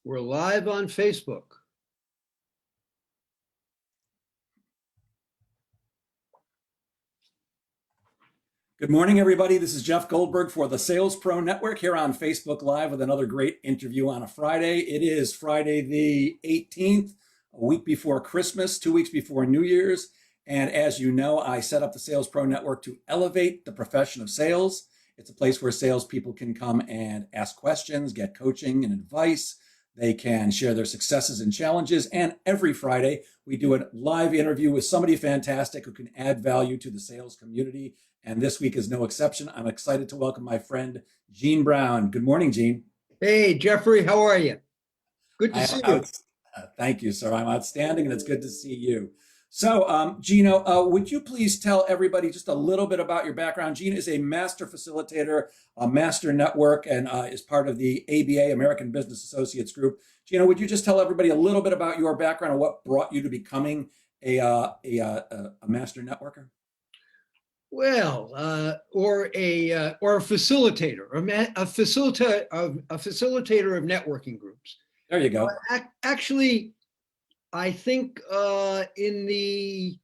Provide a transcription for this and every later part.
We're live on Facebook. Good morning, everybody. This is Jeff Goldberg for the Sales Pro Network here on Facebook Live with another great interview on a Friday. It is Friday the 18th, a week before Christmas, 2 weeks before New Year's. And as you know, I set up the Sales Pro Network to elevate the profession of sales. It's a place where salespeople can come and ask questions, get coaching and advice. They can share their successes and challenges. And every Friday, we do a live interview with somebody fantastic who can add value to the sales community. And this week is no exception. I'm excited to welcome my friend, Gene Brown. Good morning, Gene. Hey, Jeffrey, how are you? Good to see you. Thank you, sir. I'm outstanding, and it's good to see you. So, Gino, would you please tell everybody just a little bit about your background? Gene is a master facilitator, a master network, and is part of the ABA, American Business Associates Group. Gino, would you just tell everybody a little bit about your background and what brought you to becoming a master networker? Well, or a facilitator, a facilitator of networking groups. There you go. Actually, I think in the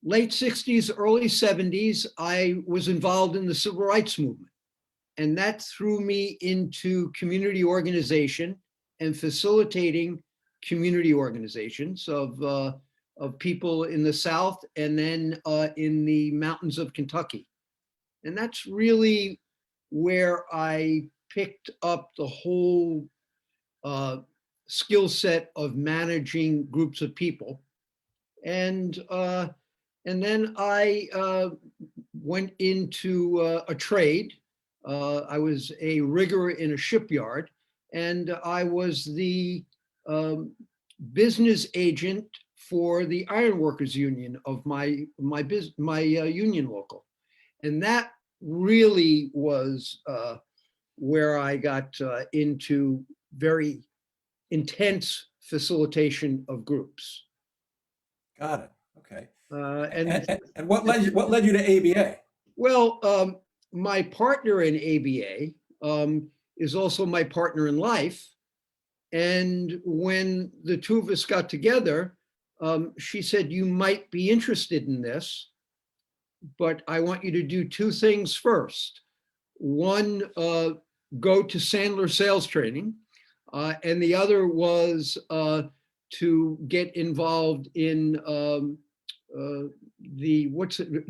late 60s, early 70s, I was involved in the civil rights movement. And that threw me into community organization and facilitating community organizations of people in the South and then in the mountains of Kentucky. And that's really where I picked up the whole skill set of managing groups of people. And then I went into a trade. I was a rigger in a shipyard, and I was the business agent for the Ironworkers Union of my union local. And that really was where I got into very intense facilitation of groups. Got it. Okay. And what led you to ABA? Well, my partner in ABA is also my partner in life. And when the two of us got together, she said, "You might be interested in this, but I want you to do two things first. One, go to Sandler sales training, and the other was to get involved in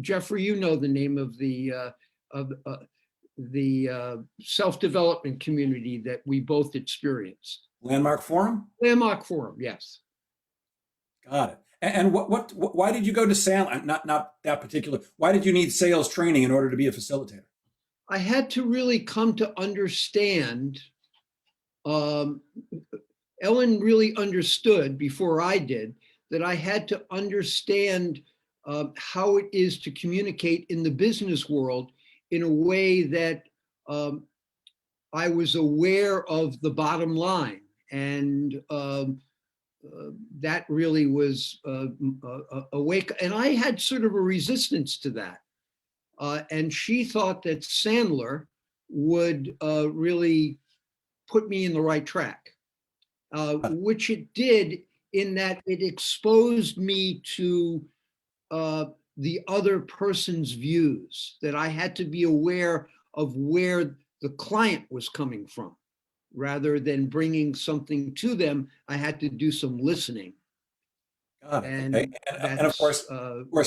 Jeffrey, you know the name of the self-development community that we both experienced. Landmark Forum? Landmark Forum, yes. Got it. And why did you go to Sandler? Not that particular. Why did you need sales training in order to be a facilitator? I had to really come to understand. Ellen really understood before I did that I had to understand how it is to communicate in the business world in a way that I was aware of the bottom line. And that really was awake. And I had sort of a resistance to that. And she thought that Sandler would really put me in the right track, which it did, in that it exposed me to the other person's views, that I had to be aware of where the client was coming from. Rather than bringing something to them, I had to do some listening. Got it. And of course,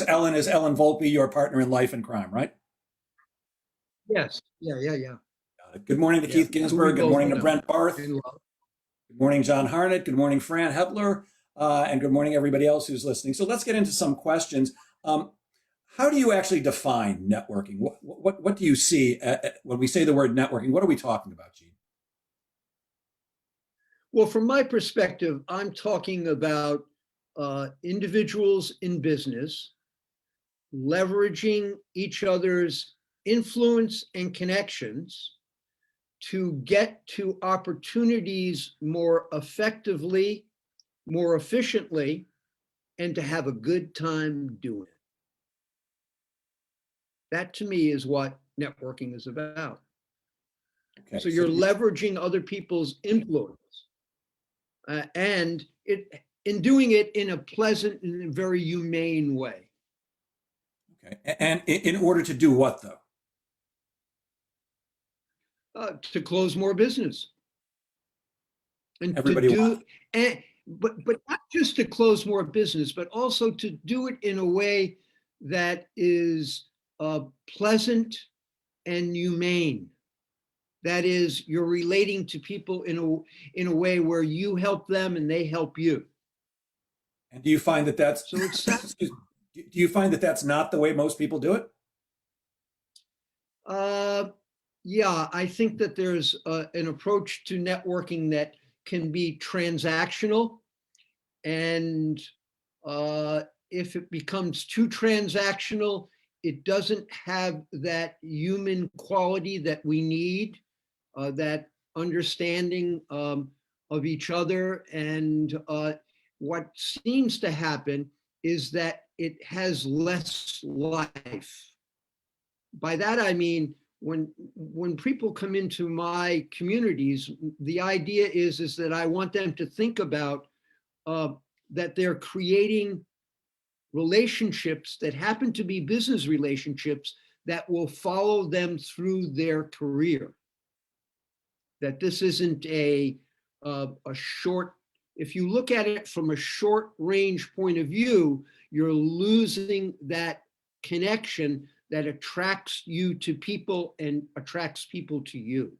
Ellen is Ellen Volpe, your partner in life and crime, right? Yes. Yeah. Got it. Good morning to Keith Ginsburg. Good morning to Brent Barth. Good morning, John Harnett. Good morning, Fran Hebler. And good morning, everybody else who's listening. So let's get into some questions. How do you actually define networking? What do you see when we say the word networking? What are we talking about, Gene? Well, from my perspective, I'm talking about individuals in business leveraging each other's influence and connections to get to opportunities more effectively, more efficiently, and to have a good time doing it. That to me is what networking is about. Okay. So you're leveraging other people's influence, and in doing it in a pleasant and very humane way. Okay. And in order to do what though? To close more business and to Everybody wants. do, and but not just to close more business, but also to do it in a way that is pleasant and humane. That is, you're relating to people in a way where you help them and they help you. And do you find that that's So it's excuse me, do you find that that's not the way most people do it? uh, yeah, I think that there's an approach to networking that can be transactional, and uh, if it becomes too transactional, it doesn't have that human quality that we need, that understanding of each other. And what seems to happen is that it has less life. By that I mean, when people come into my communities, the idea is that I want them to think about uh, that they're creating relationships that happen to be business relationships that will follow them through their career. That this isn't a short, if you look at it from a short range point of view, you're losing that connection that attracts you to people and attracts people to you.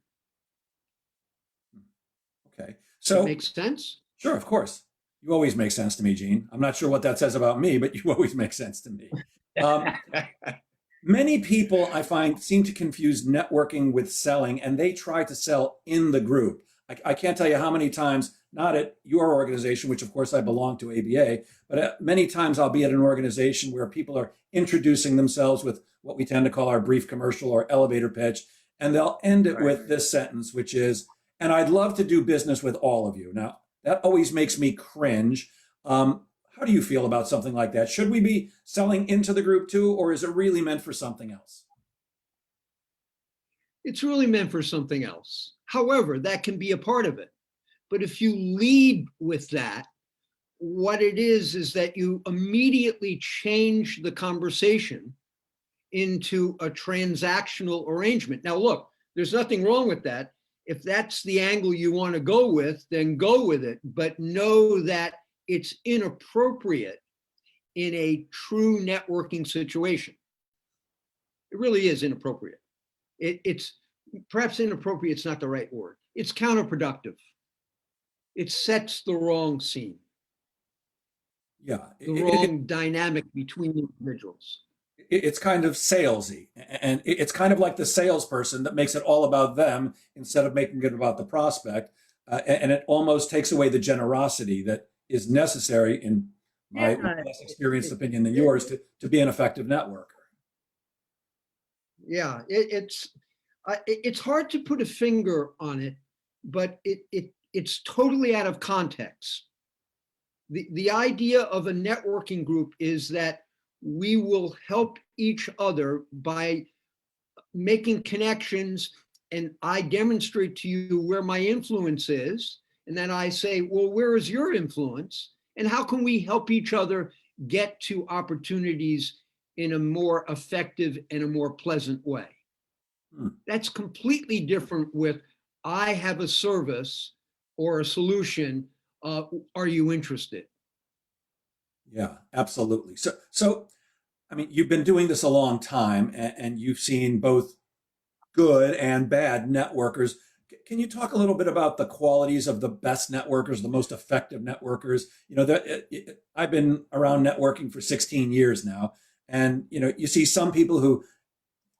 Okay. That So, makes sense? sure, of course. You always make sense to me, Gene. I'm not sure what that says about me, but you always make sense to me. Um, Many people I find seem to confuse networking with selling, and they try to sell in the group. I can't tell you how many times, not at your organization, which of course I belong to, ABA, but many times I'll be at an organization where people are introducing themselves with what we tend to call our brief commercial or elevator pitch, and they'll end it with this sentence, which is, and I'd love to do business with all of you. Now, that always makes me cringe. How do you feel about something like that? Should we be selling into the group too, or is it really meant for something else? It's really meant for something else. However, that can be a part of it. But if you lead with that, what it is that you immediately change the conversation into a transactional arrangement. Now, look, there's nothing wrong with that. If that's the angle you want to go with, then go with it. But know that it's inappropriate in a true networking situation. It really is inappropriate. It's perhaps inappropriate, it's not the right word. It's counterproductive. It sets the wrong scene, Yeah, the wrong dynamic between individuals. it's kind of salesy, and it's kind of like the salesperson that makes it all about them instead of making it about the prospect, and it almost takes away the generosity that is necessary, in my Yeah, less experienced opinion than yours, to be an effective networker. yeah, it's hard to put a finger on it, but it's totally out of context. The idea of a networking group is that we will help each other by making connections, and I demonstrate to you where my influence is, and then I say, well, where is your influence, and how can we help each other get to opportunities in a more effective and a more pleasant way. That's completely different with, I have a service or a solution, are you interested? Yeah, absolutely. So I mean, you've been doing this a long time, and you've seen both good and bad networkers. Can you talk a little bit about the qualities of the best networkers, the most effective networkers? You know, I've been around networking for 16 years now, and you see some people who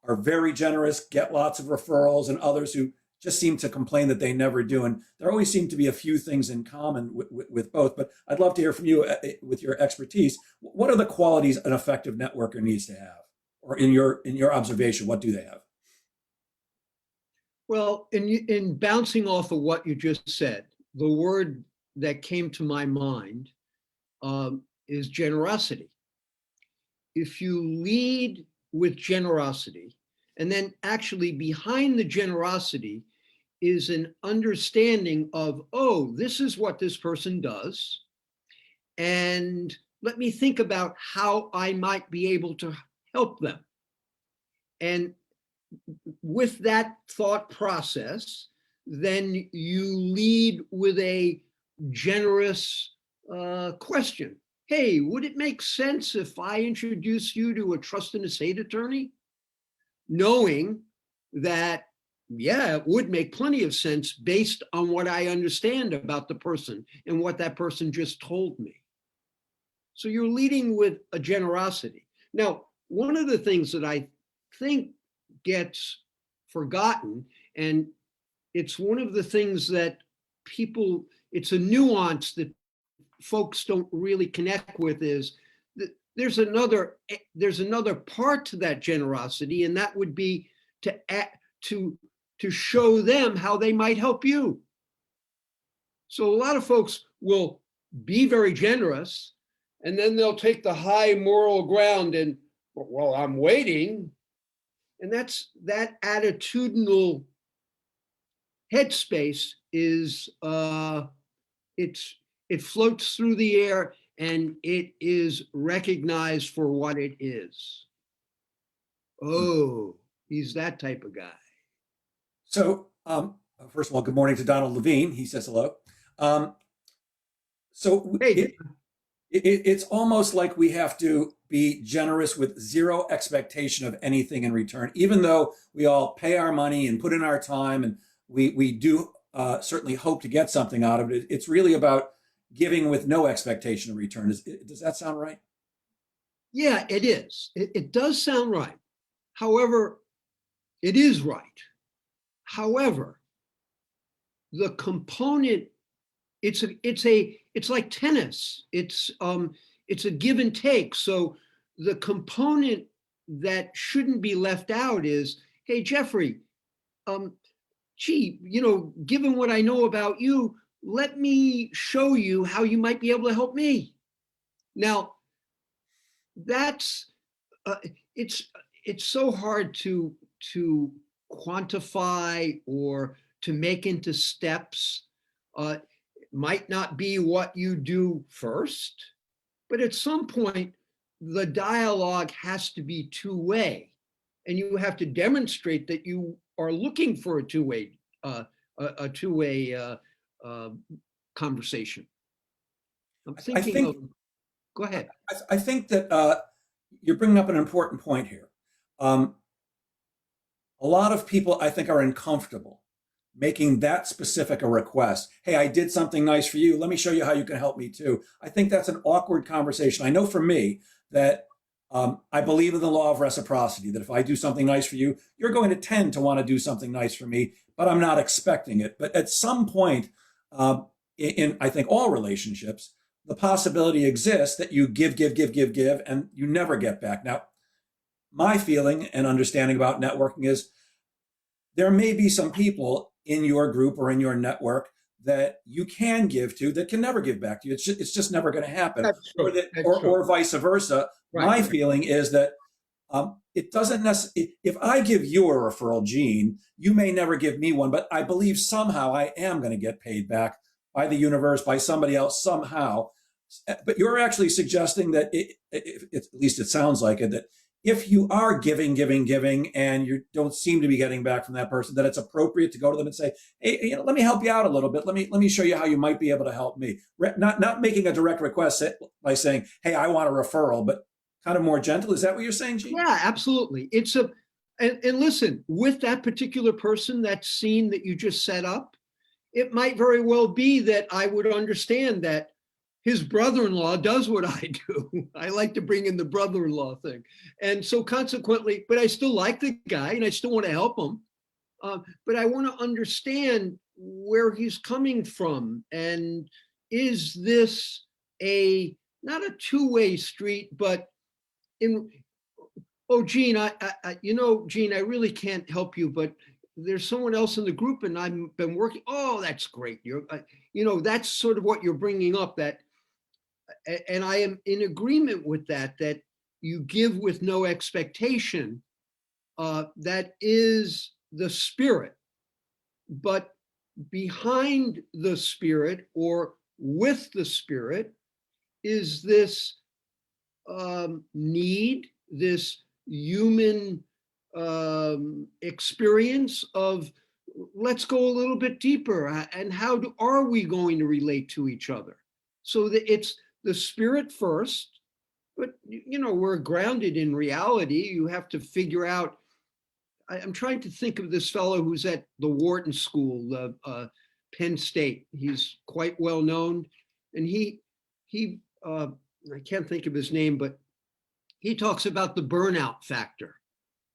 are very generous, get lots of referrals, and others who just seem to complain that they never do. And there always seem to be a few things in common with both. But I'd love to hear from you with your expertise. What are the qualities an effective networker needs to have? Or in your observation, what do they have? Well, in bouncing off of what you just said, the word that came to my mind is generosity. If you lead with generosity, and then actually behind the generosity, is an understanding of, oh, this is what this person does. And let me think about how I might be able to help them. And with that thought process, then you lead with a generous question. Hey, would it make sense if I introduce you to a trust and estate attorney? Knowing that, yeah, it would make plenty of sense based on what I understand about the person and what that person just told me. So you're leading with a generosity. Now, one of the things that I think gets forgotten, and it's one of the things that people, it's a nuance that folks don't really connect with, is that there's another part to that generosity, and that would be to show them how they might help you. So a lot of folks will be very generous, and then they'll take the high moral ground and, well, I'm waiting. And that attitudinal headspace is it floats through the air, and it is recognized for what it is. Oh, he's that type of guy. So, first of all, good morning to Donald Levine. He says hello. So Hey, it's almost like we have to be generous with zero expectation of anything in return, even though we all pay our money and put in our time, and we do certainly hope to get something out of it. It's really about giving with no expectation of return. Does that sound right? yeah, it is. It does sound right. However, it is right. However, the component, it's like tennis. It's a give and take. So the component that shouldn't be left out is, hey, Jeffrey, gee, given what I know about you, let me show you how you might be able to help me. Now, that's it's so hard to quantify or to make into steps. Might not be what you do first, but at some point, the dialogue has to be two-way, and you have to demonstrate that you are looking for a two-way conversation. I'm I thinking think of. Go ahead. I think that you're bringing up an important point here. A lot of people, I think, are uncomfortable making that specific a request. Hey, I did something nice for you. Let me show you how you can help me too. I think that's an awkward conversation. I know for me that I believe in the law of reciprocity, that if I do something nice for you, you're going to tend to want to do something nice for me, but I'm not expecting it. But at some point, in I think all relationships, the possibility exists that you give, and you never get back. Now, my feeling and understanding about networking is there may be some people in your group or in your network that you can give to that can never give back to you. It's just never going to happen. That's true. Or vice versa. Right. My feeling is that it doesn't necessarily, if I give you a referral, Gene, you may never give me one, but I believe somehow I am going to get paid back by the universe, by somebody else somehow. But you're actually suggesting that at least it sounds like it, that if you are giving, and you don't seem to be getting back from that person, that it's appropriate to go to them and say, hey, let me help you out a little bit. Let me show you how you might be able to help me. Not making a direct request by saying, hey, I want a referral, but kind of more gentle. Is that what you're saying, Gene? Yeah, absolutely. And listen, with that particular person, that scene that you just set up, it might very well be that I would understand that his brother-in-law does what I do. I like to bring in the brother-in-law thing. And so consequently, but I still like the guy and I still want to help him. But I want to understand where he's coming from. And is this not a two-way street, but Gene, Gene, I really can't help you, but there's someone else in the group and I've been working. Oh, that's great. That's sort of what you're bringing up, and I am in agreement with that you give with no expectation. That is the spirit. but behind the spirit or with the spirit is this need, this human experience of let's go a little bit deeper and are we going to relate to each other? So that it's the spirit first, but we're grounded in reality. You have to figure out. I'm trying to think of this fellow who's at the Wharton School, Penn State. He's quite well known, and he I can't think of his name, but he talks about the burnout factor,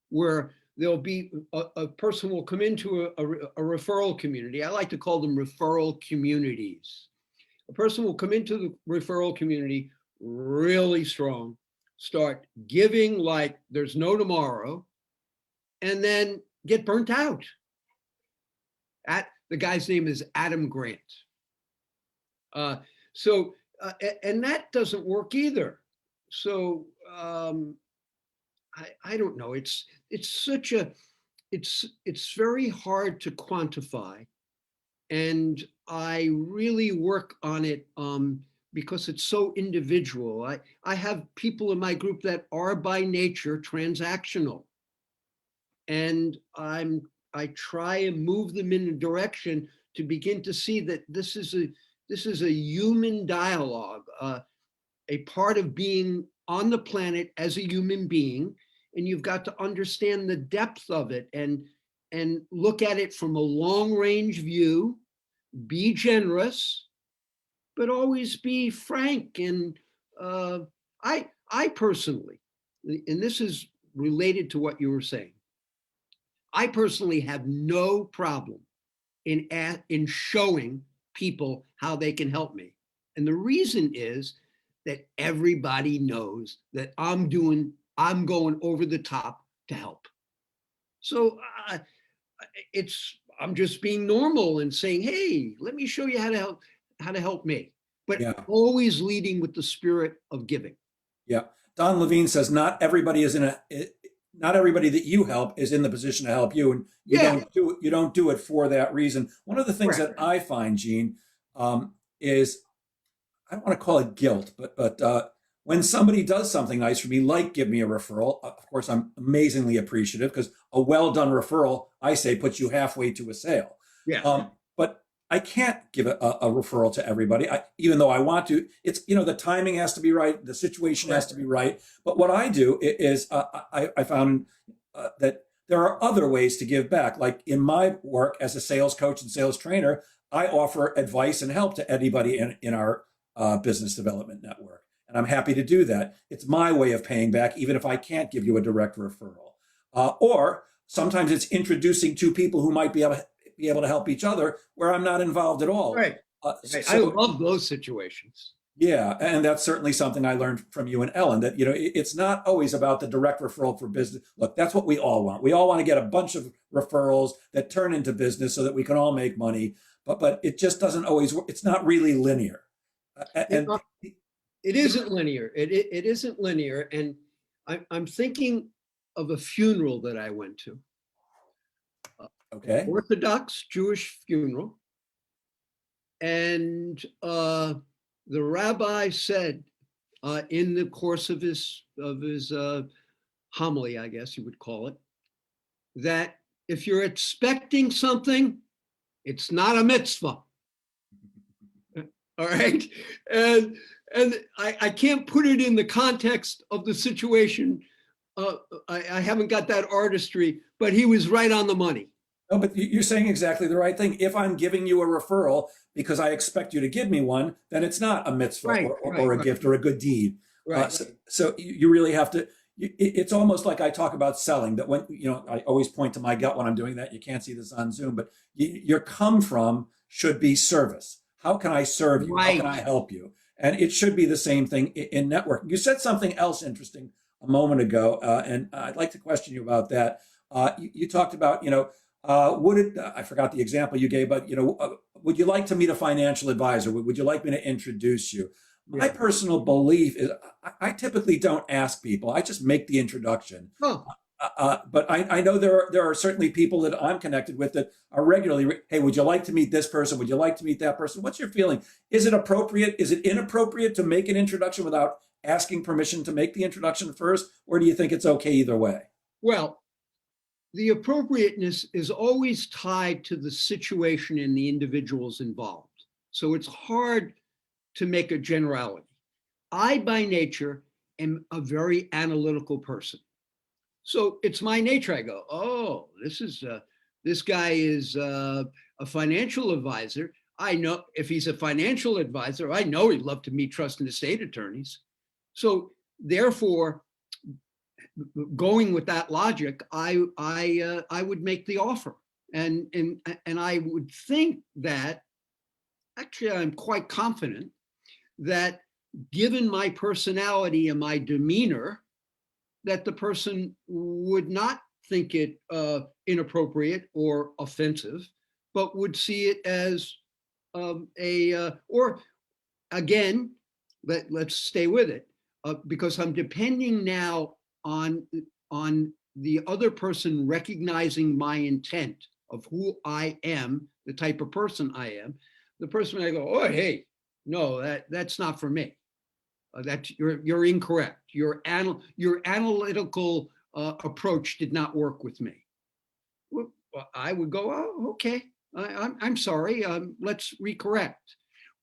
where there'll be a person will come into a referral community. I like to call them referral communities. A person will come into the referral community really strong, start giving like there's no tomorrow, and then get burnt out. The guy's name is Adam Grant. And that doesn't work either. So I don't know. It's very hard to quantify, and I really work on it because it's so individual. I have people in my group that are by nature transactional, and I try and move them in a direction to begin to see that this is a human dialogue, a part of being on the planet as a human being, and you've got to understand the depth of it and look at it from a long range view, be generous, but always be frank. And I personally, and this is related to what you were saying, I personally have no problem in showing people how they can help me. And the reason is that everybody knows that I'm going over the top to help. So I'm just being normal and saying, hey, let me show you how to help me, but always leading with the spirit of giving. Yeah. Don Levine says not everybody that you help is in the position to help you, and you don't do it for that reason. One of the things that I find, Gene, is, I don't want to call it guilt, but when somebody does something nice for me, like give me a referral, of course, I'm amazingly appreciative, because a well done referral, I say, puts you halfway to a sale. Yeah. But I can't give a referral to everybody, even though I want to. It's, the timing has to be right, the situation has to be right. But what I do is I found that there are other ways to give back. Like in my work as a sales coach and sales trainer, I offer advice and help to anybody in our business development network. And I'm happy to do that. It's my way of paying back, even if I can't give you a direct referral. Or sometimes it's introducing two people who might be able to help each other where I'm not involved at all. Right. I love those situations. Yeah, and that's certainly something I learned from you and Ellen, that it's not always about the direct referral for business. Look, that's what we all want. We all want to get a bunch of referrals that turn into business so that we can all make money. But it just doesn't always work. It's not really linear. And it isn't linear. It isn't linear. And I'm thinking of a funeral that I went to. Okay. Orthodox Jewish funeral. And the rabbi said in the course of his homily, I guess you would call it, that if you're expecting something, it's not a mitzvah. All right. And I can't put it in the context of the situation. I haven't got that artistry, but he was right on the money. No, but you're saying exactly the right thing. If I'm giving you a referral because I expect you to give me one, then it's not a mitzvah or a gift or a good deed. Right. So you really have to. It's almost like I talk about selling. That when I always point to my gut when I'm doing that. You can't see this on Zoom, but your come from should be service. How can I serve you? Right. How can I help you? And it should be the same thing in networking. You said something else interesting a moment ago, and I'd like to question you about that. You talked about I forgot the example you gave, but would you like to meet a financial advisor? Would you like me to introduce you? My personal belief is I typically don't ask people. I just make the introduction. Oh. But I know there are certainly people that I'm connected with that are regularly, hey, would you like to meet this person? Would you like to meet that person? What's your feeling? Is it appropriate? Is it inappropriate to make an introduction without asking permission to make the introduction first? Or do you think it's okay either way? Well, the appropriateness is always tied to the situation and the individuals involved. So it's hard to make a generality. I, by nature, am a very analytical person. So it's my nature. I go, oh, this guy is a financial advisor. I know if he's a financial advisor, I know he'd love to meet trust and estate attorneys. So therefore, going with that logic, I would make the offer, and I would think that actually I'm quite confident that given my personality and my demeanor, that the person would not think it inappropriate or offensive, but would see it as or again, let's stay with it, because I'm depending now on the other person recognizing my intent of who I am, the type of person I am. The person I go, oh, hey, no, that's not for me. That you're incorrect. Your analytical approach did not work with me. Well, I would go, oh, okay. I'm sorry. Let's recorrect.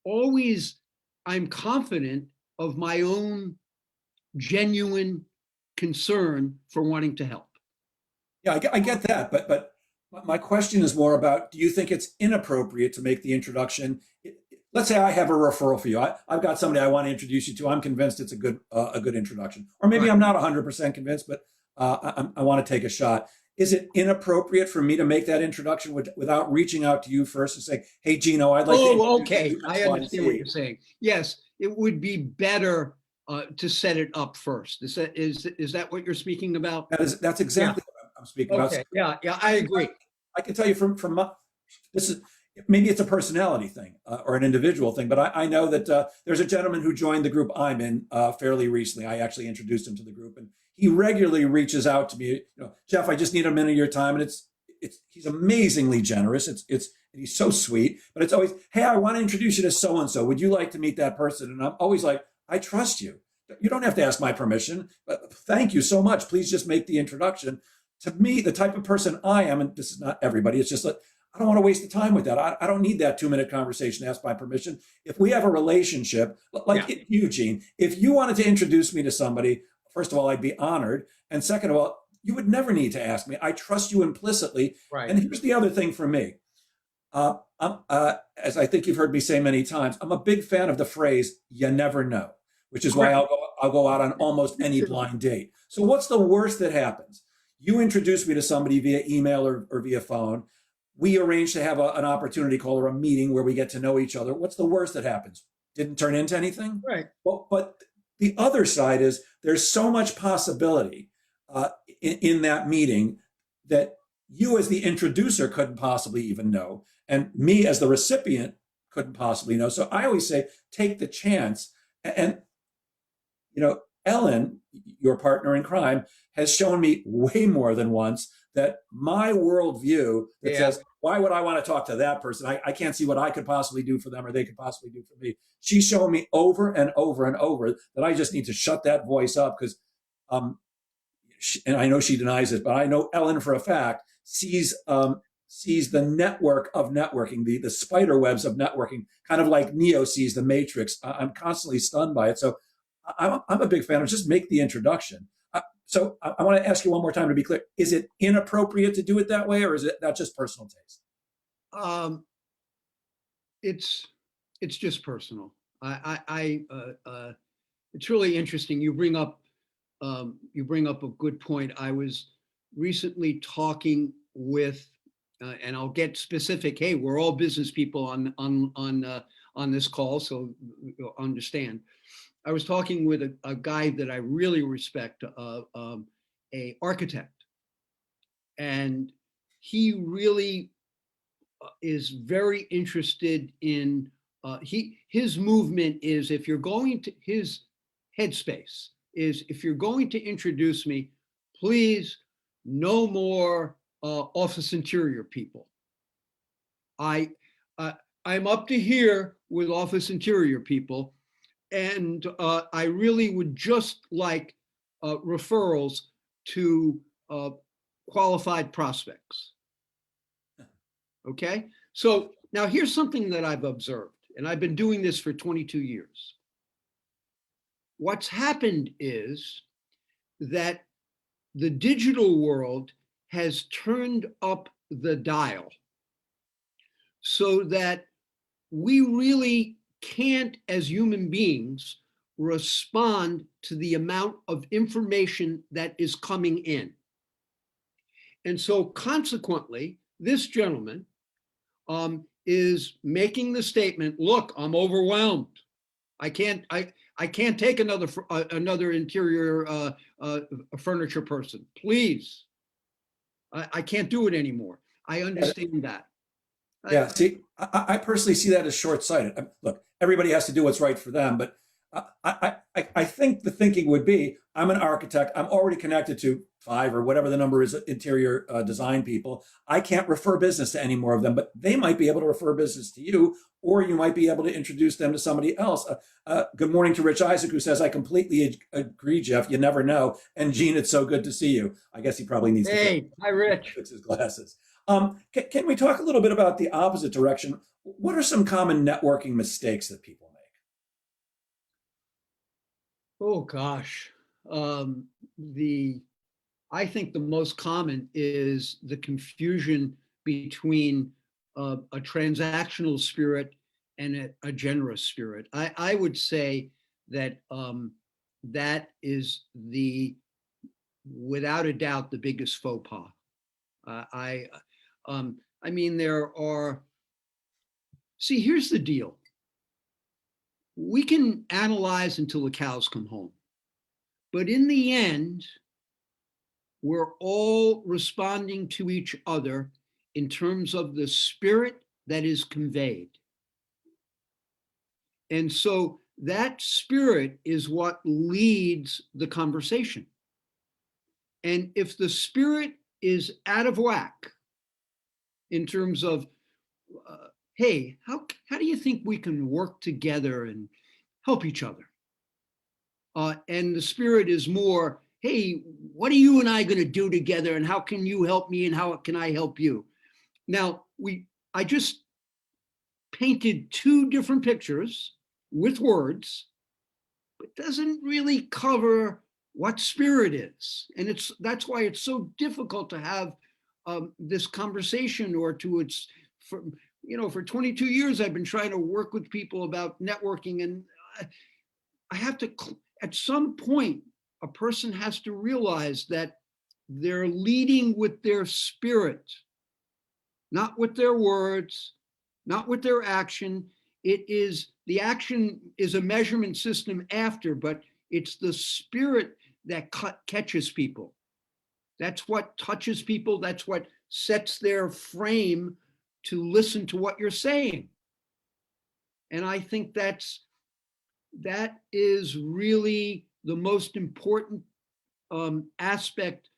Always, I'm confident of my own genuine concern for wanting to help. Yeah, I get that, but my question is more about: do you think it's inappropriate to make the introduction? Let's say I have a referral for you. I've got somebody I want to introduce you to. I'm convinced it's a good introduction, or maybe Right. I'm not 100% convinced, but I want to take a shot. Is it inappropriate for me to make that introduction without reaching out to you first and say, "Hey, Gino, I'd like to Oh, introduce okay. you to X, I Y, and understand what Z." you're saying. Yes, it would be better to set it up first. Is that what you're speaking about? That's Yeah. exactly what I'm speaking about. Okay. Yeah. Yeah. I I can agree. I can tell you from this is maybe it's a personality thing or an individual thing, but I know that there's a gentleman who joined the group I'm in fairly recently. I actually introduced him to the group, and he regularly reaches out to me. Jeff, I just need a minute of your time, and it's he's amazingly generous. It's he's so sweet, but it's always, hey, I want to introduce you to so and so. Would you like to meet that person? And I'm always like, I trust you. You don't have to ask my permission, but thank you so much. Please just make the introduction. To me, the type of person I am, and this is not everybody, it's just like, I don't want to waste the time with that. I don't need that 2-minute conversation to ask my permission. If we have a relationship, like Yeah. Eugene, if you wanted to introduce me to somebody, first of all, I'd be honored. And second of all, you would never need to ask me. I trust you implicitly. Right. And here's the other thing for me. As I think you've heard me say many times, I'm a big fan of the phrase, you never know, which is why Correct. I'll go out on almost any blind date. So what's the worst that happens? You introduce me to somebody via email or via phone. We arrange to have an opportunity call or a meeting where we get to know each other. What's the worst that happens? Didn't turn into anything? Right. Well, but the other side is there's so much possibility in that meeting that you as the introducer couldn't possibly even know, and me as the recipient couldn't possibly know. So I always say, take the chance. And Ellen, your partner in crime, has shown me way more than once that my worldview that Yeah. says, why would I want to talk to that person? I can't see what I could possibly do for them or they could possibly do for me. She's shown me over and over and over that I just need to shut that voice up because, and I know she denies it, but I know Ellen for a fact sees the network of networking, the spider webs of networking, kind of like Neo sees the Matrix. I'm constantly stunned by it. So I'm a big fan of just make the introduction. So I want to ask you one more time to be clear. Is it inappropriate to do it that way, or is it that just personal taste? Um, it's just personal. It's really interesting. You bring up a good point. I was recently talking with, and I'll get specific. Hey, we're all business people on this call, so you'll understand. I was talking with a guy that I really respect, a architect, and he really is very interested in. His movement is if you're going to his headspace is if you're going to introduce me, please no more office interior people. I, I'm up to here with office interior people, and I really would just like referrals to qualified prospects. Okay, so now here's something that I've observed, and I've been doing this for 22 years. What's happened is that the digital world has turned up the dial so that we really can't, as human beings, respond to the amount of information that is coming in. And so consequently, this gentleman is making the statement, look, I'm overwhelmed. I can't take another interior furniture person. Please, I can't do it anymore. I understand that. Yeah, see, I personally see that as short-sighted. Look, everybody has to do what's right for them, but I think the thinking would be, I'm an architect, I'm already connected to 5 or whatever the number is, interior design people. I can't refer business to any more of them, but they might be able to refer business to you, or you might be able to introduce them to somebody else. Good morning to Rich Isaac, who says, I completely agree, Jeff, you never know. And Gene, it's so good to see you. I guess he probably needs to hi, Rich. Fix his glasses. Can we talk a little bit about the opposite direction? What are some common networking mistakes that people make? Oh gosh, I think the most common is the confusion between a transactional spirit and a generous spirit. I would say that that is without a doubt, the biggest faux pas. I mean, here's the deal. We can analyze until the cows come home, but in the end, we're all responding to each other in terms of the spirit that is conveyed. And so that spirit is what leads the conversation. And if the spirit is out of whack in terms of, hey, how do you think we can work together and help each other? And the spirit is more, hey, what are you and I going to do together, and how can you help me, and how can I help you? Now, I just painted 2 different pictures with words, but doesn't really cover what spirit is. And that's why it's so difficult to have this conversation, or for 22 years, I've been trying to work with people about networking, and I have to, at some point, a person has to realize that they're leading with their spirit, not with their words, not with their action. The action is a measurement system after, but it's the spirit that catches people. That's what touches people. That's what sets their frame to listen to what you're saying. And I think that is really the most important aspect.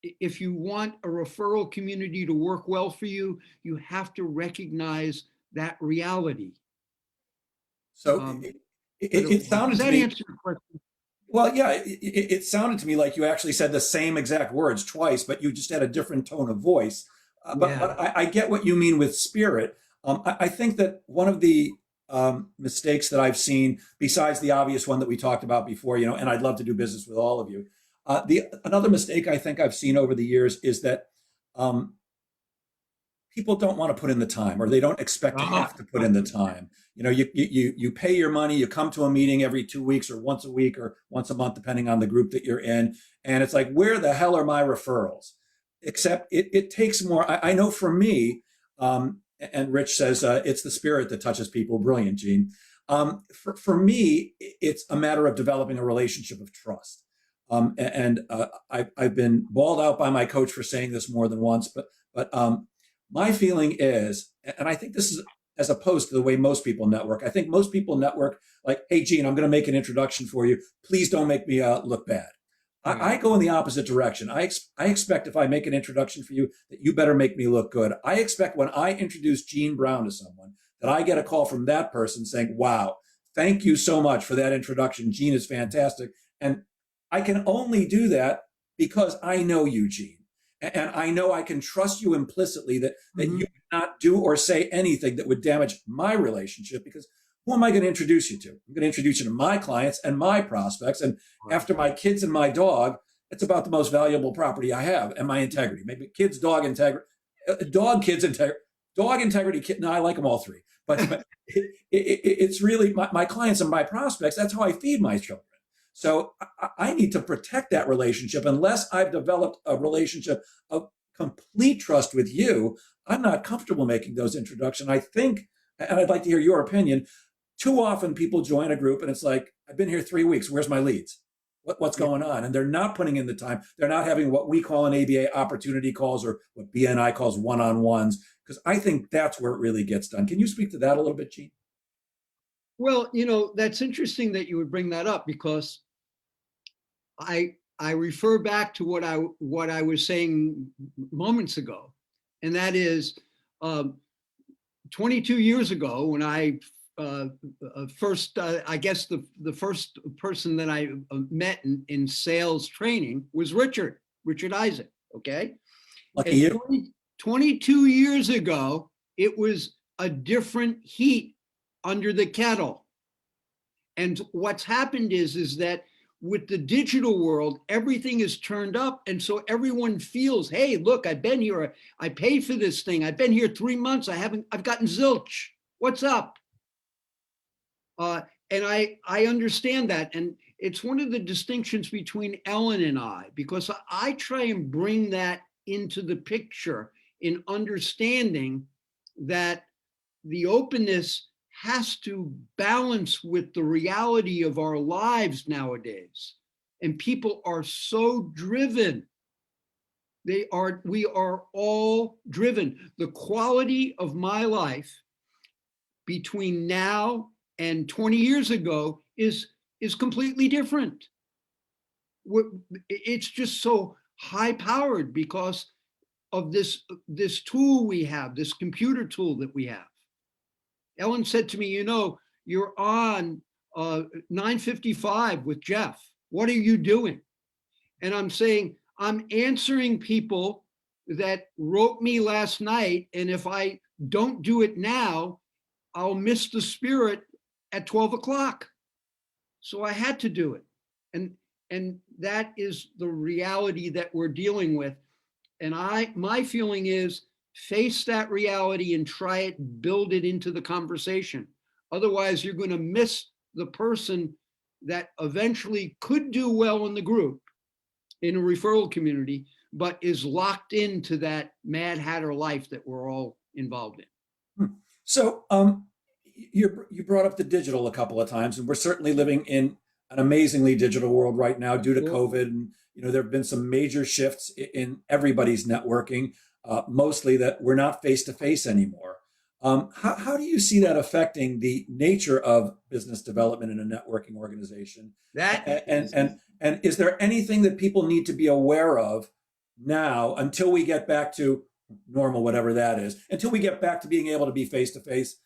If you want a referral community to work well for you, you have to recognize that reality. So it sounded to me. Answer your question? Well, yeah, it sounded to me like you actually said the same exact words twice, but you just had a different tone of voice. But I get what you mean with spirit. I think that one of the mistakes that I've seen, besides the obvious one that we talked about before, and I'd love to do business with all of you. Another mistake I think I've seen over the years is that people don't want to put in the time, or they don't expect to have to put in the time. You pay your money, you come to a meeting every 2 weeks or once a week or once a month, depending on the group that you're in. And it's like, where the hell are my referrals? Except it takes more. I know for me, and Rich says it's the spirit that touches people. Brilliant, Gene. For me, it's a matter of developing a relationship of trust. I've been bawled out by my coach for saying this more than once, but my feeling is, and I think this is as opposed to the way most people network. I think most people network like, hey, Gene, I'm going to make an introduction for you. Please don't make me look bad. I go in the opposite direction. I expect if I make an introduction for you that you better make me look good. I expect when I introduce Gene Brown to someone that I get a call from that person saying, wow, thank you so much for that introduction. Gene is fantastic. And I can only do that because I know you, Gene. And I know I can trust you implicitly that you would not do or say anything that would damage my relationship, because who am I going to introduce you to? I'm going to introduce you to my clients and my prospects. And after my kids and my dog, it's about the most valuable property I have, and my integrity. Maybe kids, dog integrity, dog, kids, integrity, dog integrity. No, I like them all three. But it's really my clients and my prospects. That's how I feed my children. So I need to protect that relationship. Unless I've developed a relationship of complete trust with you, I'm not comfortable making those introductions. I think, and I'd like to hear your opinion, too often people join a group and it's like, I've been here 3 weeks. Where's my leads? What's going on? And they're not putting in the time. They're not having what we call an ABA opportunity calls, or what BNI calls one-on-ones, because I think that's where it really gets done. Can you speak to that a little bit, Gene? Well, that's interesting that you would bring that up, because I refer back to what I was saying moments ago, and that is 22 years ago when I first, I guess the first person that I met in sales training was Richard Isaac. Okay. Lucky you. 22 years ago, it was a different heat under the kettle. And what's happened is that with the digital world, everything is turned up. And so everyone feels, hey, look, I've been here. I paid for this thing. I've been here 3 months. I've gotten zilch. What's up? And I understand that. And it's one of the distinctions between Ellen and I, because I try and bring that into the picture in understanding that the openness has to balance with the reality of our lives nowadays. And people are so driven. We are all driven. The quality of my life between now and 20 years ago is completely different. It's just so high powered because of this tool we have, this computer tool that we have. Ellen said to me, you're on 9:55 with Jeff. What are you doing? And I'm saying, I'm answering people that wrote me last night. And if I don't do it now, I'll miss the spirit at 12 o'clock. So I had to do it. And that is the reality that we're dealing with. And my feeling is, face that reality and try it, build it into the conversation. Otherwise, you're going to miss the person that eventually could do well in the group, in a referral community, but is locked into that Mad Hatter life that we're all involved in. So you brought up the digital a couple of times, and we're certainly living in an amazingly digital world right now due to COVID. And there have been some major shifts in everybody's networking. Mostly that we're not face-to-face anymore. How do you see that affecting the nature of business development in a networking organization? And is there anything that people need to be aware of now until we get back to normal, whatever that is, until we get back to being able to be face-to-face,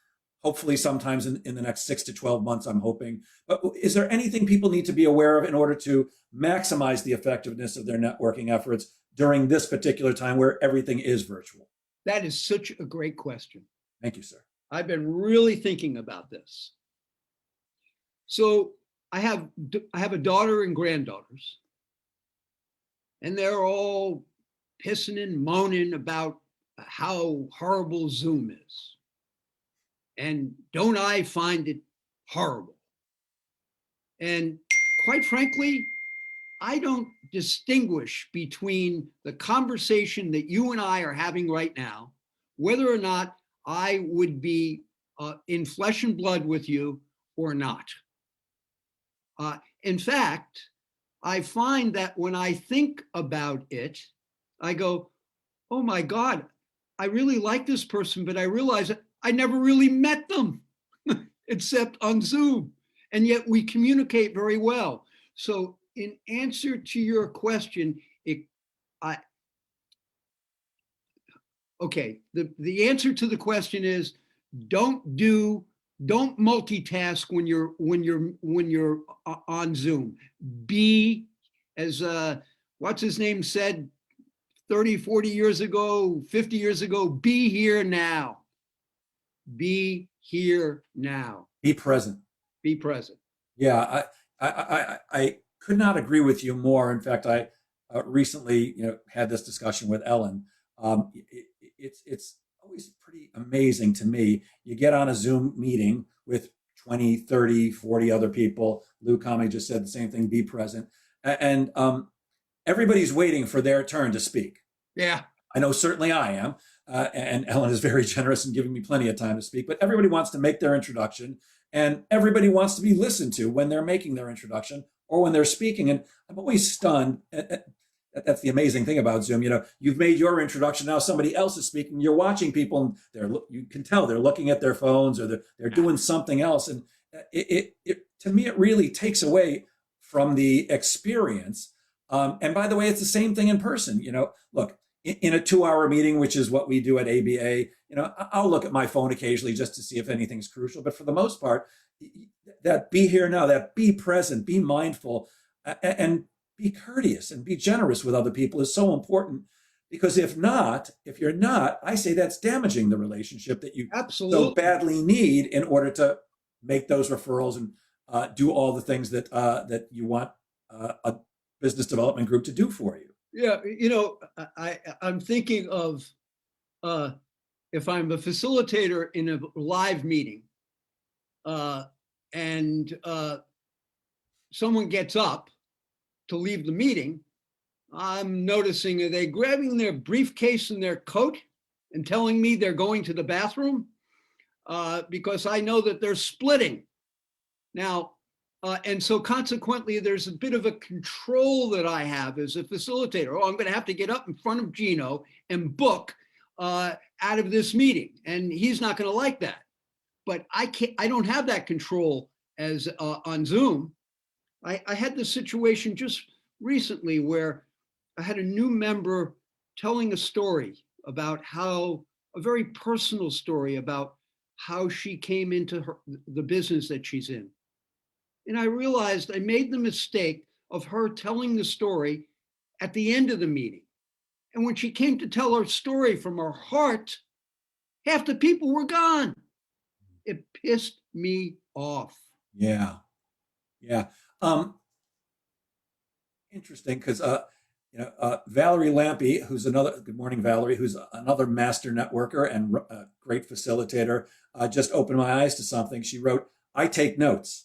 hopefully sometimes in the next 6 to 12 months, I'm hoping. But is there anything people need to be aware of in order to maximize the effectiveness of their networking efforts during this particular time where everything is virtual? That is such a great question. Thank you, sir. I've been really thinking about this. So I have a daughter and granddaughters, and they're all pissing and moaning about how horrible Zoom is. And don't I find it horrible? And quite frankly, I don't distinguish between the conversation that you and I are having right now, whether or not I would be in flesh and blood with you or not. In fact, I find that when I think about it, I go, oh my God, I really like this person, but I realize that I never really met them except on Zoom. And yet we communicate very well. So in answer to your question, I, okay, the answer to the question is don't multitask when you're on Zoom. Be, as what's his name said 30, 40 years ago, 50 years ago, be here now. Be here now. Be present. Be present. Yeah, I could not agree with you more. In fact, I recently, had this discussion with Ellen. It's always pretty amazing to me. You get on a Zoom meeting with 20, 30, 40 other people. Lou Comey just said the same thing, be present. And everybody's waiting for their turn to speak. Yeah. I know certainly I am. And Ellen is very generous in giving me plenty of time to speak, but everybody wants to make their introduction and everybody wants to be listened to when they're making their introduction or when they're speaking. And I'm always stunned. That's the amazing thing about Zoom. You've made your introduction. Now somebody else is speaking. You're watching people and you can tell they're looking at their phones or they're doing something else. And to me, it really takes away from the experience. And by the way, it's the same thing in person. Look, in a 2-hour meeting, which is what we do at ABA, I'll look at my phone occasionally just to see if anything's crucial. But for the most part, that be here now, that be present, be mindful, and be courteous and be generous with other people is so important. Because if you're not, I say that's damaging the relationship that you absolutely so badly need in order to make those referrals and do all the things that you want a business development group to do for you. Yeah, I'm thinking of if I'm a facilitator in a live meeting and someone gets up to leave the meeting, I'm noticing, are they grabbing their briefcase and their coat and telling me they're going to the bathroom? Because I know that they're splitting. Now, and so consequently, there's a bit of a control that I have as a facilitator. Oh, I'm going to have to get up in front of Gino and book out of this meeting. And he's not going to like that. But I don't have that control as on Zoom. I had this situation just recently where I had a new member telling a story about a very personal story about how she came into the business that she's in. And I realized I made the mistake of her telling the story at the end of the meeting. And when she came to tell her story from her heart, half the people were gone. It pissed me off. Yeah. Interesting, because Valerie Lampe, good morning, Valerie, who's another master networker and a great facilitator, just opened my eyes to something. She wrote, "I take notes."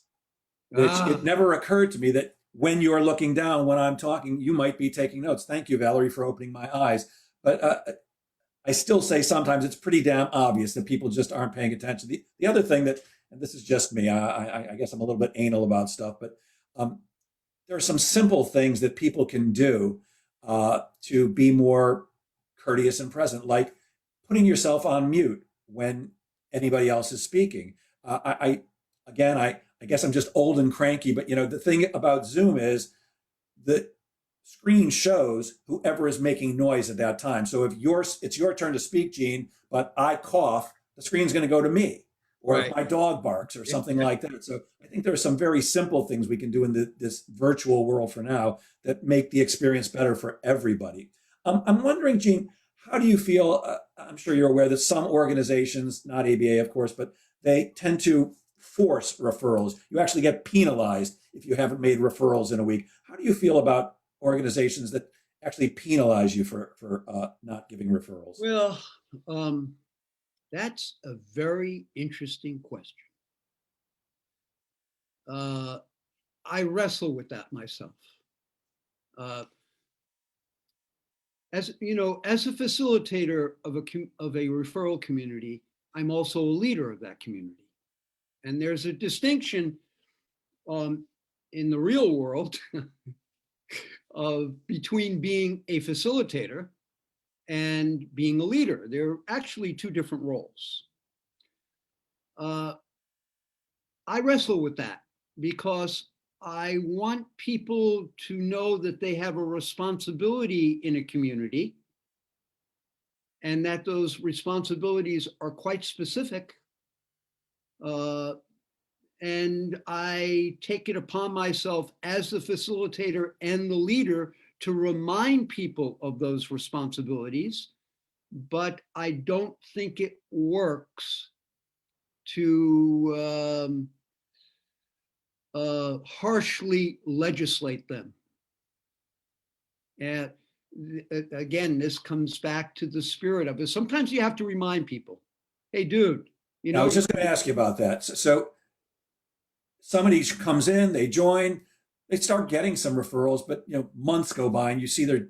Which it never occurred to me that when you're looking down, when I'm talking, you might be taking notes. Thank you, Valerie, for opening my eyes. But I still say sometimes it's pretty damn obvious that people just aren't paying attention. The other thing and this is just me, I guess I'm a little bit anal about stuff, but there are some simple things that people can do to be more courteous and present, like putting yourself on mute when anybody else is speaking. I guess I'm just old and cranky, but the thing about Zoom is the screen shows whoever is making noise at that time. So if it's your turn to speak, Gene, but I cough, the screen's going to go to me, or right. If my dog barks or something like that. So I think there are some very simple things we can do in this virtual world for now that make the experience better for everybody. I'm wondering, Gene, how do you feel? I'm sure you're aware that some organizations, not ABA, of course, but they tend to force referrals. You actually get penalized if you haven't made referrals in a week. How do you feel about organizations that actually penalize you for not giving referrals? Well, that's a very interesting question. I wrestle with that myself. As a facilitator of a referral community, I'm also a leader of that community. And there's a distinction in the real world between being a facilitator and being a leader. They're actually two different roles. I wrestle with that because I want people to know that they have a responsibility in a community and that those responsibilities are quite specific. And I take it upon myself as the facilitator and the leader to remind people of those responsibilities, but I don't think it works to harshly legislate them. And again, this comes back to the spirit of it. Sometimes you have to remind people, hey, dude, you I know, was just going to ask you about that. So somebody comes in, they join, they start getting some referrals, but months go by and you see they're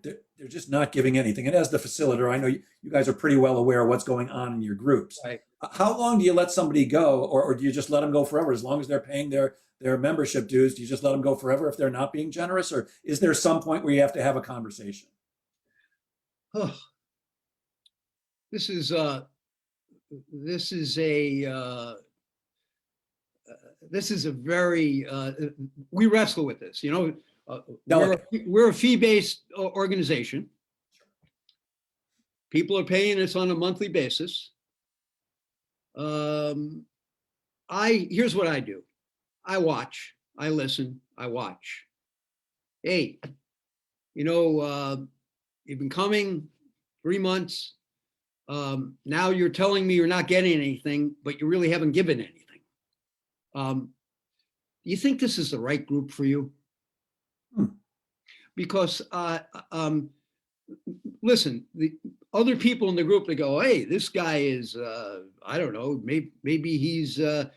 just not giving anything. And as the facilitator, I know you guys are pretty well aware of what's going on in your groups. right. How long do you let somebody go, or do you just let them go forever? As long as they're paying their membership dues, do you just let them go forever if they're not being generous, or is there some point where you have to have a conversation? Oh, this is a very we wrestle with this. We're a fee-based organization. People are paying us on a monthly basis. Here's what I do. I watch, I listen, I watch. Hey, you've been coming 3 months. Now you're telling me you're not getting anything, but you really haven't given anything. Do you think this is the right group for you? Because listen, the other people in the group, they go, hey, this guy is, I don't know, maybe he's a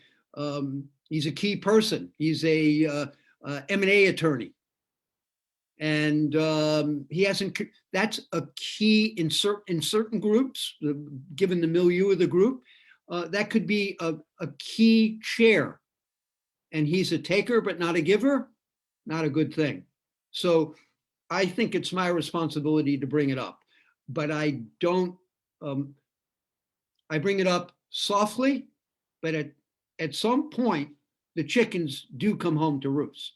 key person. He's a M&A attorney. And he hasn't, that's a key in certain groups, given the milieu of the group, that could be a key chair. And he's a taker, but not a giver, not a good thing. So I think it's my responsibility to bring it up, but I don't, I bring it up softly, but at some point, the chickens do come home to roost.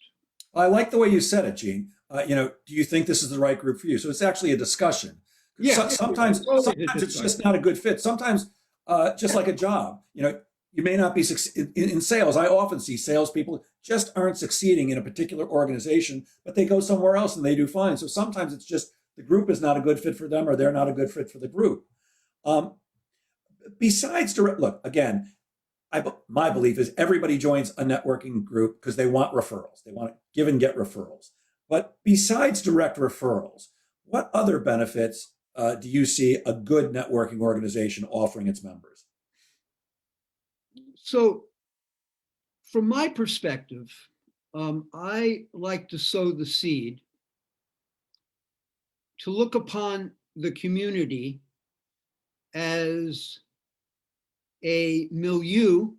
I like the way you said it, Gene. Do you think this is the right group for you? So it's actually a discussion. Yeah. Sometimes it's just not a good fit. Sometimes, just like a job, you may not be in sales. I often see salespeople just aren't succeeding in a particular organization, but they go somewhere else and they do fine. So sometimes it's just the group is not a good fit for them, or they're not a good fit for the group. Besides direct, look, again, my belief is everybody joins a networking group because they want referrals. They want to give and get referrals. But besides direct referrals, what other benefits do you see a good networking organization offering its members? So from my perspective, I like to sow the seed to look upon the community as a milieu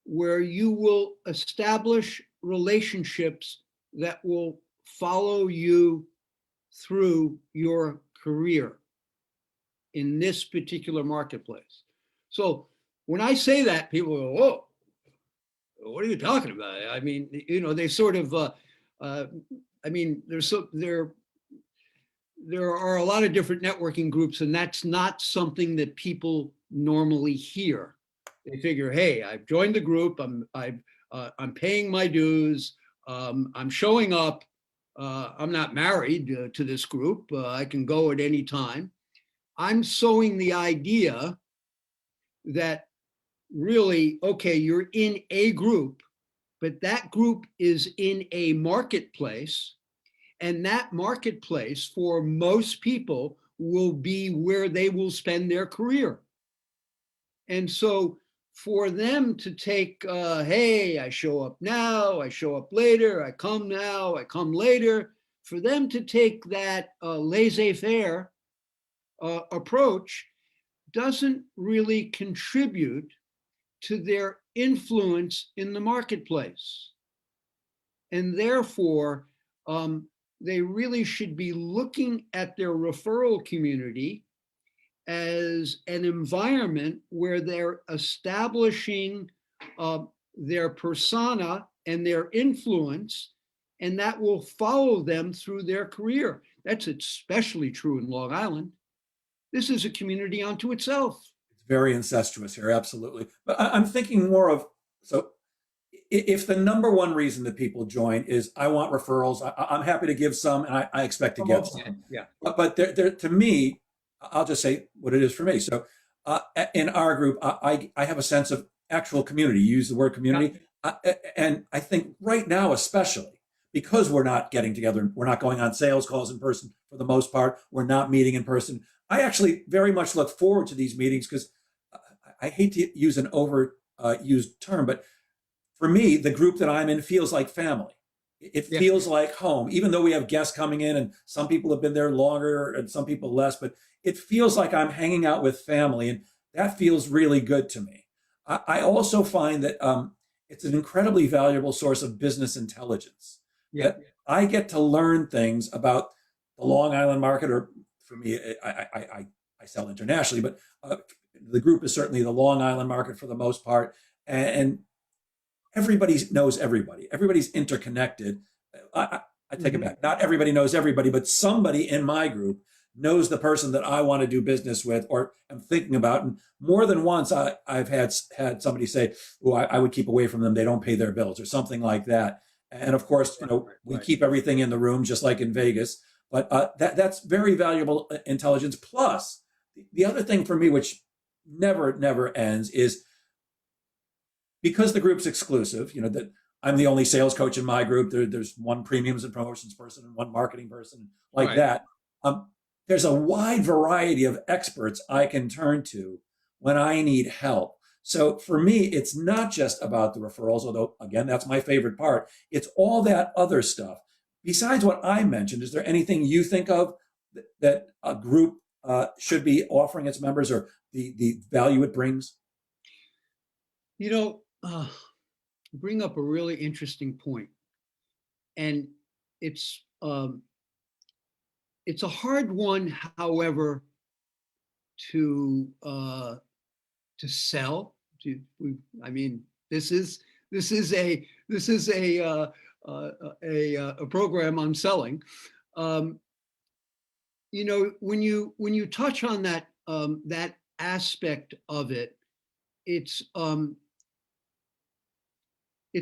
where you will establish relationships that will follow you through your career in this particular marketplace. So when I say that, people go, whoa, what are you talking about? I mean, they sort of, there are a lot of different networking groups, and that's not something that people normally hear. They figure, hey, I've joined the group, I'm paying my dues, I'm showing up, I'm not married to this group, I can go at any time. I'm sowing the idea that really, okay, you're in a group, but that group is in a marketplace, and that marketplace for most people will be where they will spend their career. And so for them to take, hey, I show up now, I show up later, I come now, I come later, for them to take that laissez-faire approach doesn't really contribute to their influence in the marketplace. And therefore, they really should be looking at their referral community as an environment where they're establishing their persona and their influence, and that will follow them through their career. That's especially true in Long Island. This is a community unto itself. It's very incestuous here, absolutely. But I'm thinking more of, so if the number one reason that people join is I want referrals, I'm happy to give some, and I expect to get some. Yeah. But to me, I'll just say what it is for me. So in our group, I have a sense of actual community. You use the word community. And I think right now, especially because we're not getting together, we're not going on sales calls in person for the most part, we're not meeting in person. I actually very much look forward to these meetings because I hate to use an overused term, but for me, the group that I'm in feels like family. It feels like home, even though we have guests coming in and some people have been there longer and some people less, but it feels like I'm hanging out with family, and that feels really good to me. I also find that it's an incredibly valuable source of business intelligence. That I get to learn things about the Long Island market, or for me, I sell internationally, but the group is certainly the Long Island market for the most part. And everybody knows everybody. Everybody's interconnected. I take it back. Not everybody knows everybody, but somebody in my group knows the person that I want to do business with or am thinking about. And more than once, I've had somebody say, "Oh, I would keep away from them. They don't pay their bills," or something like that. And of course, we keep everything in the room, just like in Vegas. But that's very valuable intelligence. Plus, the other thing for me, which never ends, is because the group's exclusive. That I'm the only sales coach in my group. There's one premiums and promotions person and one marketing person, like that. There's a wide variety of experts I can turn to when I need help. So for me, it's not just about the referrals, although, again, that's my favorite part. It's all that other stuff. Besides what I mentioned, is there anything you think of that a group should be offering its members, or the value it brings? Bring up a really interesting point. And it's a hard one, however, to sell. This is a program on selling. When you touch on that aspect of it, it's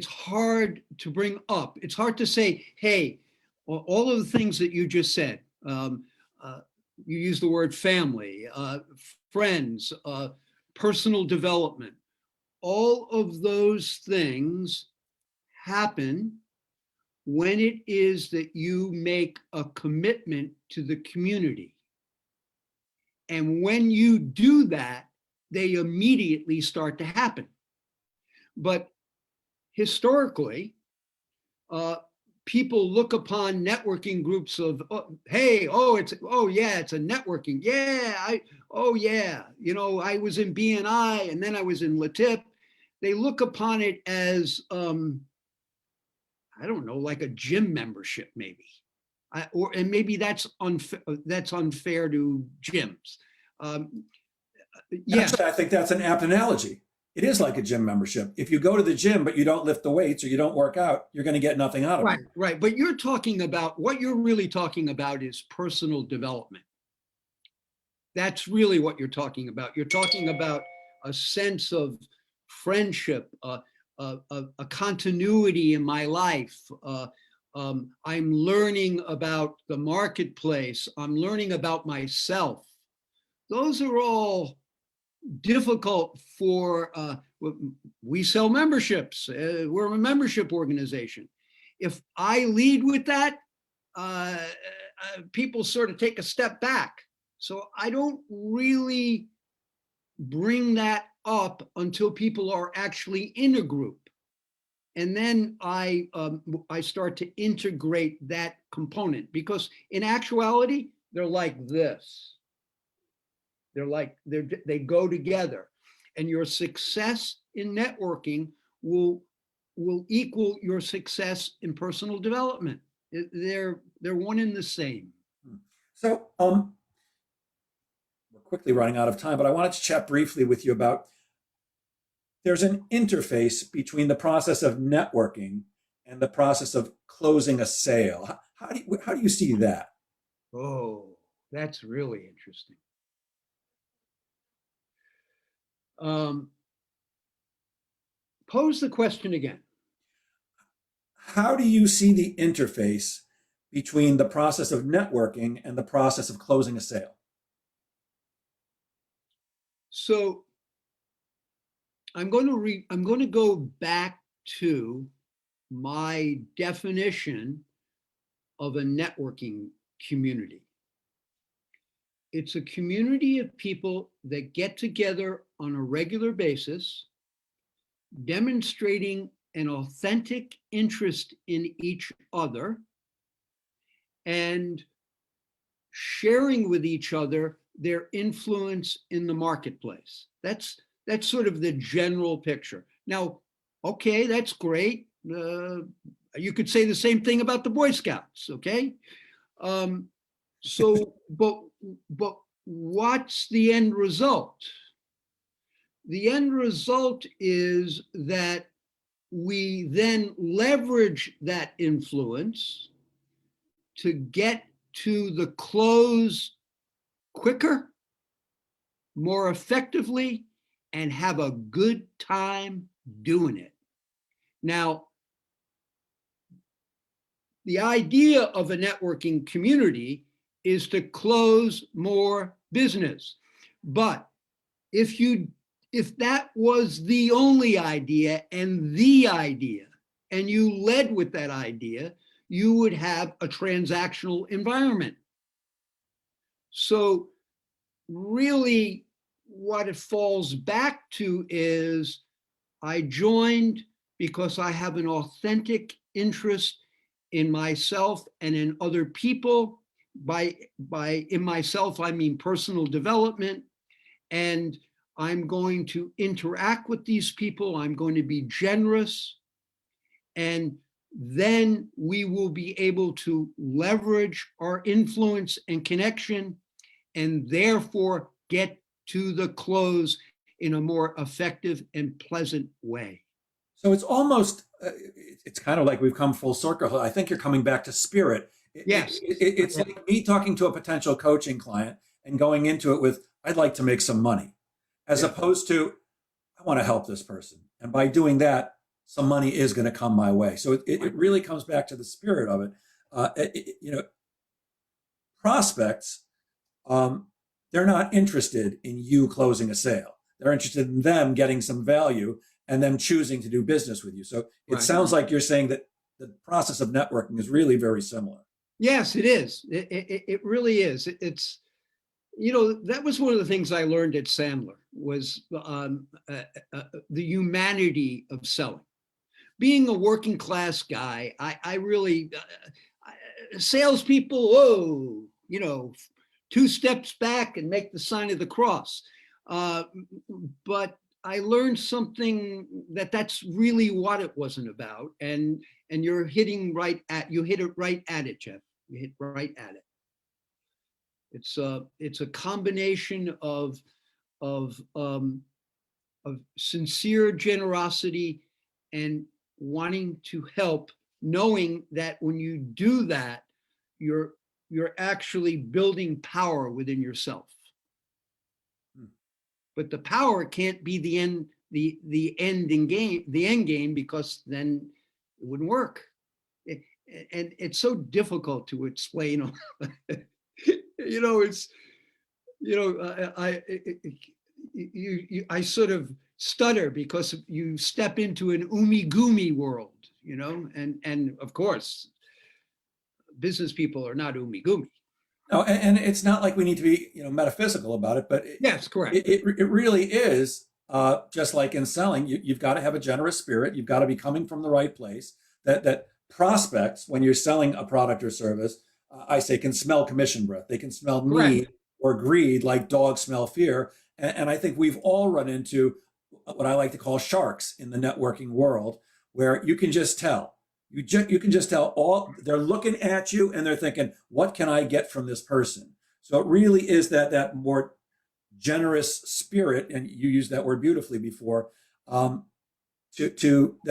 hard to bring up. It's hard to say, hey, all of the things that you just said. You use the word family, friends, personal development. All of those things happen when it is that you make a commitment to the community. And when you do that, they immediately start to happen. But historically, people look upon networking groups of, it's a networking. I was in BNI and then I was in LaTip. They look upon it as, like a gym membership, maybe. And maybe that's unfair to gyms. Actually, I think that's an apt analogy. It is like a gym membership. If you go to the gym, but you don't lift the weights or you don't work out, you're going to get nothing out of it. Right. But what you're really talking about is personal development. That's really what you're talking about. You're talking about a sense of friendship, a continuity in my life. I'm learning about the marketplace. I'm learning about myself. Those are all difficult for, we sell memberships. We're a membership organization. If I lead with that, people sort of take a step back. So I don't really bring that up until people are actually in a group. And then I start to integrate that component, because in actuality, they're like this. They go together, and your success in networking will equal your success in personal development. They're one and the same. So we're quickly running out of time, but I wanted to chat briefly with you about, there's an interface between the process of networking and the process of closing a sale. How do you see that? Oh, that's really interesting. Um, Pose the question again. How do you see the interface between the process of networking and the process of closing a sale? So I'm going to go back to my definition of a networking community. It's a community of people that get together on a regular basis, demonstrating an authentic interest in each other and sharing with each other their influence in the marketplace. That's sort of the general picture. Now, okay, that's great. You could say the same thing about the Boy Scouts, okay? So, but what's the end result? The end result is that we then leverage that influence to get to the close quicker, more effectively, and have a good time doing it. Now, the idea of a networking community is to close more business. But if that was the only idea and you led with that idea, you would have a transactional environment. So really what it falls back to is I joined because I have an authentic interest in myself and in other people. By in myself, I mean personal development. And I'm going to interact with these people. I'm going to be generous. And then we will be able to leverage our influence and connection and therefore get to the close in a more effective and pleasant way. So it's almost, it's kind of like we've come full circle. I think you're coming back to spirit. Yes. It's like me talking to a potential coaching client and going into it with, I'd like to make some money, as opposed to, I want to help this person. And by doing that, some money is going to come my way. So it really comes back to the spirit of it. Prospects, they're not interested in you closing a sale. They're interested in them getting some value and them choosing to do business with you. So it sounds like you're saying that the process of networking is really very similar. Yes, it is. It really is. It's, that was one of the things I learned at Sandler was the humanity of selling. Being a working class guy, I really, salespeople, whoa, 2 steps back and make the sign of the cross. But I learned something that's really what it wasn't about. And you hit it right at it, Jeff. You hit right at it. It's a combination of sincere generosity and wanting to help, knowing that when you do that, you're actually building power within yourself. But the power can't be the end game, because then it wouldn't work. And it's so difficult to explain. I sort of stutter because you step into an umigumi world, and of course, business people are not umigumi. No, and it's not like we need to be, metaphysical about it, but yes, correct. It really is just like in selling. You've got to have a generous spirit. You've got to be coming from the right place. That prospects, when you're selling a product or service, I say, can smell commission breath. They can smell need or greed like dogs smell fear. And I think we've all run into what I like to call sharks in the networking world, where you can just tell. You can just tell they're looking at you and they're thinking, what can I get from this person? So it really is that more generous spirit, and you used that word beautifully before, that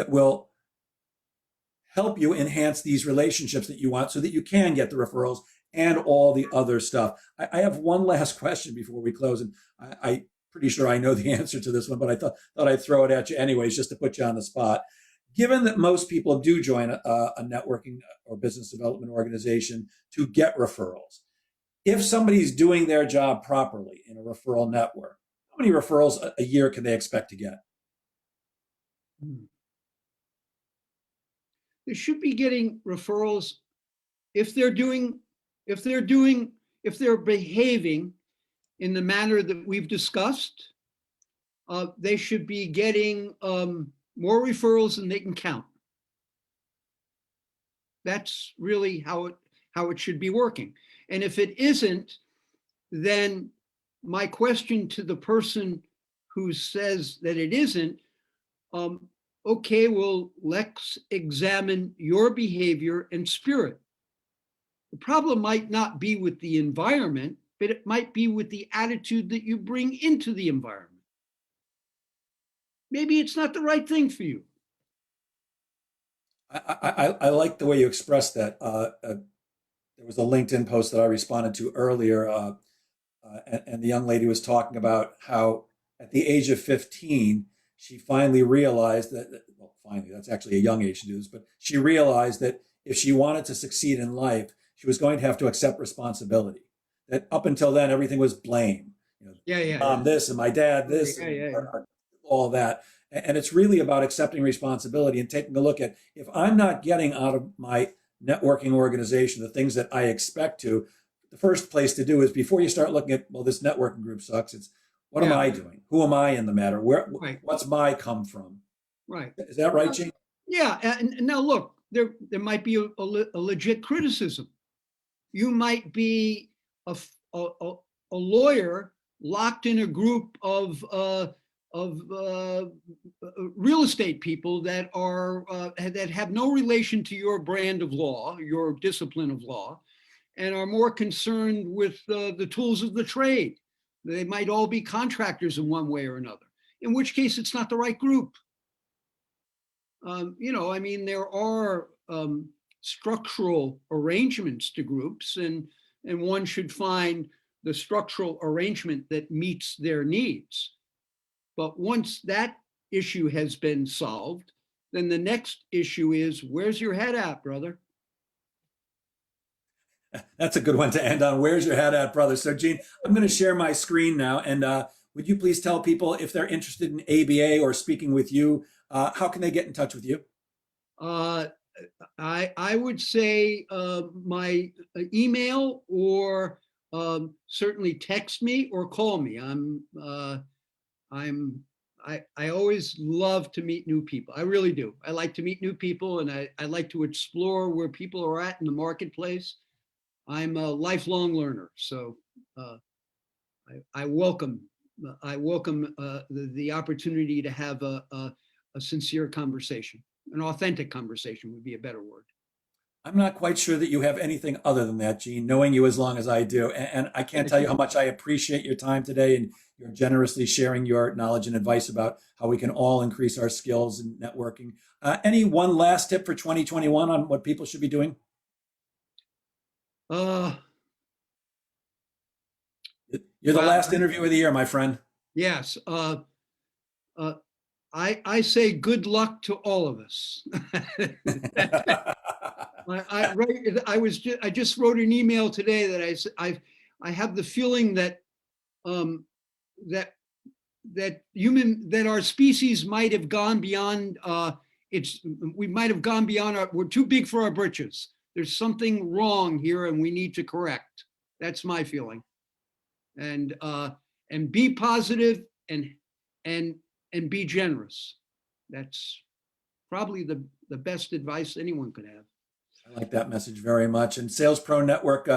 will help you enhance these relationships that you want so that you can get the referrals and all the other stuff. I have one last question before we close, and I'm pretty sure I know the answer to this one, but I thought I'd throw it at you anyways, just to put you on the spot. Given that most people do join a networking or business development organization to get referrals, if somebody's doing their job properly in a referral network, how many referrals a year can they expect to get? They should be getting referrals if they're behaving in the manner that we've discussed. They should be getting more referrals than they can count. That's really how it should be working. And if it isn't, then my question to the person who says that it isn't, okay, well, let's examine your behavior and spirit. The problem might not be with the environment, but it might be with the attitude that you bring into the environment. Maybe it's not the right thing for you. I like the way you expressed that. There was a LinkedIn post that I responded to earlier, and the young lady was talking about how at the age of 15, she finally realized well, finally, that's actually a young age to do this, but she realized that if she wanted to succeed in life, she was going to have to accept responsibility. That up until then, everything was blame. Mom this and my dad this, or all that. And it's really about accepting responsibility and taking a look at, if I'm not getting out of my networking organization the things that I expect to, the first place to do is, before you start looking at, well, this networking group sucks, it's, what am I doing? Who am I in the matter? What's my come from? Right. Is that right, Gene? Yeah. And now look, there might be a legit criticism. You might be a lawyer locked in a group of real estate people that have no relation to your brand of law, your discipline of law, and are more concerned with the tools of the trade. They might all be contractors in one way or another, in which case it's not the right group. I mean, there are structural arrangements to groups, and one should find the structural arrangement that meets their needs. But once that issue has been solved, then the next issue is, where's your head at, brother? That's a good one to end on. Where's your head at, brother? So, Gene, I'm going to share my screen now. And would you please tell people, if they're interested in ABA or speaking with you, how can they get in touch with you? I would say my email, or certainly text me or call me. I always love to meet new people. I really do. I like to meet new people, and I like to explore where people are at in the marketplace. I'm a lifelong learner, so I welcome the opportunity to have a sincere conversation. An authentic conversation would be a better word. I'm not quite sure that you have anything other than that, Gene, knowing you as long as I do. And I can't tell you how much I appreciate your time today, and you're generously sharing your knowledge and advice about how we can all increase our skills in networking. Any one last tip for 2021 on what people should be doing? You're the last interview of the year, my friend. Yes. I say good luck to all of us. I just wrote an email today that I have the feeling that that our species might have gone beyond we might have gone beyond we're too big for our britches. There's something wrong here, and we need to correct. That's my feeling. And be positive and be generous. That's probably the best advice anyone could have. I like that message very much. And Sales Pro Network,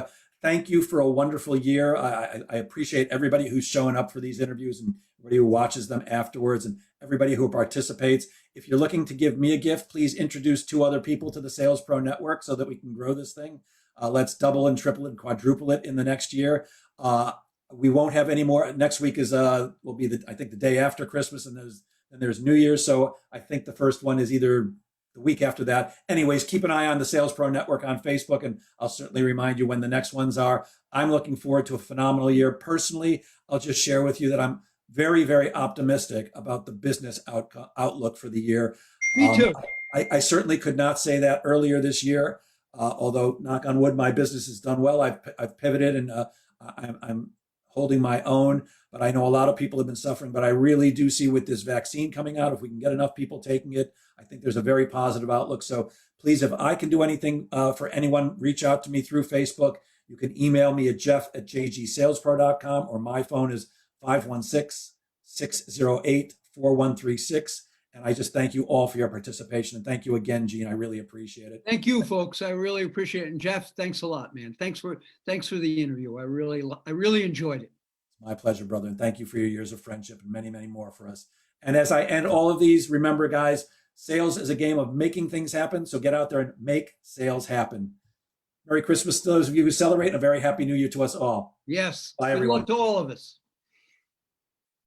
thank you for a wonderful year. I appreciate everybody who's showing up for these interviews, and everybody who watches them afterwards, and everybody who participates. If you're looking to give me a gift, please introduce 2 other people to the Sales Pro Network so that we can grow this thing. Let's double and triple and quadruple it in the next year. We won't have any more. Next week will be I think the day after Christmas, and there's New Year's. So I think the first one is either the week after that. Anyways, keep an eye on the Sales Pro Network on Facebook, and I'll certainly remind you when the next ones are. I'm looking forward to a phenomenal year. Personally, I'll just share with you that I'm very, very optimistic about the business outlook for the year. Me too. I certainly could not say that earlier this year, although, knock on wood, my business has done well. I've pivoted, and I'm holding my own. But I know a lot of people have been suffering. But I really do see with this vaccine coming out, if we can get enough people taking it, I think there's a very positive outlook. So please, if I can do anything for anyone, reach out to me through Facebook. You can email me at jeff@jgsalespro.com, or my phone is 516-608-4136. And I just thank you all for your participation. And thank you again, Gene. I really appreciate it. Thank you, folks. I really appreciate it. And Jeff, thanks a lot, man. Thanks for the interview. I really enjoyed it. My pleasure, brother. And thank you for your years of friendship and many, many more for us. And as I end all of these, remember, guys, sales is a game of making things happen. So get out there and make sales happen. Merry Christmas to those of you who celebrate, and a very happy New Year to us all. Yes. Bye, Good everyone. luck to all of us.